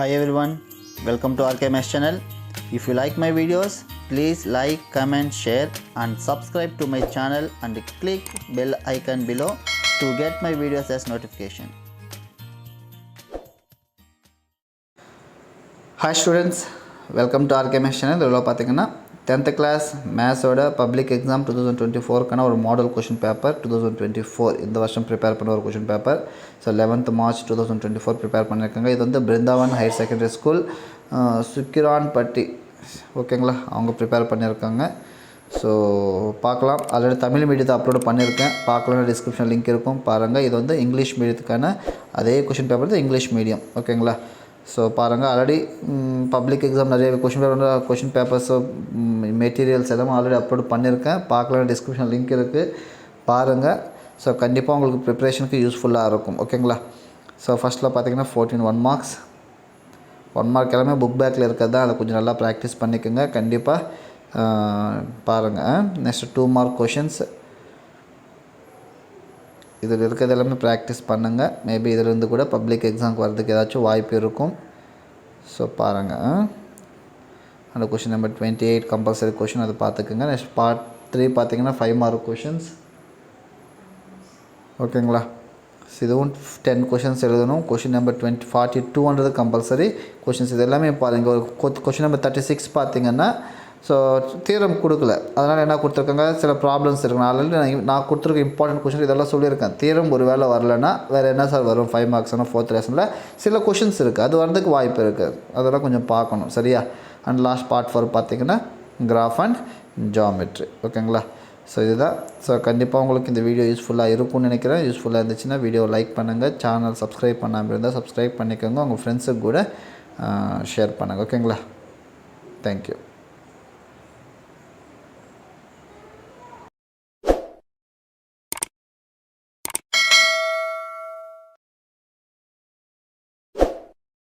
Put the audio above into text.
Hi everyone, welcome to RKMS channel. If you like my videos, please like, comment, share and subscribe to my channel and click bell icon below to get my videos as notification. Hi students, welcome to RKMS channel. இதில் பார்த்தீங்கன்னா 10th class மேத்ஸோட public exam 2024க்கான ஒரு model question paper 2024 இந்த வருஷம் prepare பண்ண ஒரு question paper. So 11th March 2024 prepare பண்ணியிருக்காங்க. இது வந்து பிருந்தாவன் ஹையர் செகண்டரி ஸ்கூல் சுக்கிரான்பட்டி, ஓகேங்களா, அவங்க ப்ரிப்பேர் பண்ணியிருக்காங்க. ஸோ பார்க்கலாம். ஆல்ரெடி தமிழ் மீடியத்தை அப்லோட் பண்ணியிருக்கேன், பார்க்கலாம், டிஸ்கிரிப்ஷன் லிங்க் இருக்கும், பாருங்கள். இது வந்து இங்கிலீஷ் மீடியத்துக்கான அதே கொஷின் பேப்பர் தான், இங்கிலீஷ் மீடியம், ஓகேங்களா. ஸோ பாருங்கள், ஆல்ரெடி பப்ளிக் எக்ஸாம் நிறைய கொஷின் பேப்பர்ஸு மெட்டீரியல்ஸ் எல்லாமே ஆல்ரெடி அப்லோட் பண்ணியிருக்கேன், பார்க்கலாம், டிஸ்கிரிப்ஷன் லிங்க் இருக்குது, பாருங்கள். ஸோ கண்டிப்பாக உங்களுக்கு ப்ரிப்ரேஷனுக்கு யூஸ்ஃபுல்லாக இருக்கும், ஓகேங்களா. ஸோ ஃபஸ்ட்டில் பார்த்தீங்கன்னா 14 1 marks, 1 mark எல்லாமே புக் பேக்கில் இருக்கிறது தான், அதை கொஞ்சம் நல்லா ப்ராக்டிஸ் பண்ணிக்கோங்க கண்டிப்பாக. பாருங்கள், நெக்ஸ்ட் 2 mark கொஷின்ஸ், இதில் இருக்கிறது எல்லாமே ப்ராக்டிஸ் பண்ணுங்கள். மேபி இதிலேருந்து கூட பப்ளிக் எக்ஸாமுக்கு வரதுக்கு ஏதாச்சும் வாய்ப்பு இருக்கும். ஸோ பாருங்கள், அந்த கொஷின் நம்பர் 28 கம்பல்சரி கொஷின், அதை பார்த்துக்குங்க. நெக்ஸ்ட் பார்ட் 3 பார்த்தீங்கன்னா 5 mark கொஷின்ஸ், ஓகேங்களா. இதுவும் 10 கொஷின்ஸ் எழுதணும். Question number 42 compulsory questions. இது எல்லாமே பாருங்கள். ஒரு கொஷின் நம்பர் 36 பார்த்தீங்கன்னா, ஸோ தியரம் கொடுக்கல, அதனால் என்ன கொடுத்துருக்காங்க, சில ப்ராப்ளம்ஸ் இருக்குது. ஆல்ரெடி நான் கொடுத்துருக்க இம்பார்ட்டன்ட் கொஷின் இதெல்லாம் சொல்லியிருக்கேன். தியரம் ஒரு வேளை வரலன்னா வேறு என்ன சார் வரும், 5 marks 4th லெசனில் சில கொஷின்ஸ் இருக்குது, அது வரதுக்கு வாய்ப்பு இருக்குது, அதெல்லாம் கொஞ்சம் பார்க்கணும், சரியா. அண்ட் லாஸ்ட் பார்ட் 4 பார்த்தீங்கன்னா கிராஃப் அண்ட் ஜியாமெட்ரி, ஓகேங்களா. ஸோ இதுதான். ஸோ கண்டிப்பாக உங்களுக்கு இந்த வீடியோ யூஸ்ஃபுல்லாக இருக்கும்னு நினைக்கிறேன். யூஸ்ஃபுல்லாக இருந்துச்சுன்னா வீடியோ லைக் பண்ணுங்கள், சேனல் சப்ஸ்கிரைப் பண்ணாமல் இருந்தால் சப்ஸ்கிரைப் பண்ணிக்கோங்க, உங்கள் ஃப்ரெண்ட்ஸுக்கு கூட ஷேர் பண்ணுங்கள், ஓகேங்களா. தேங்க்யூ.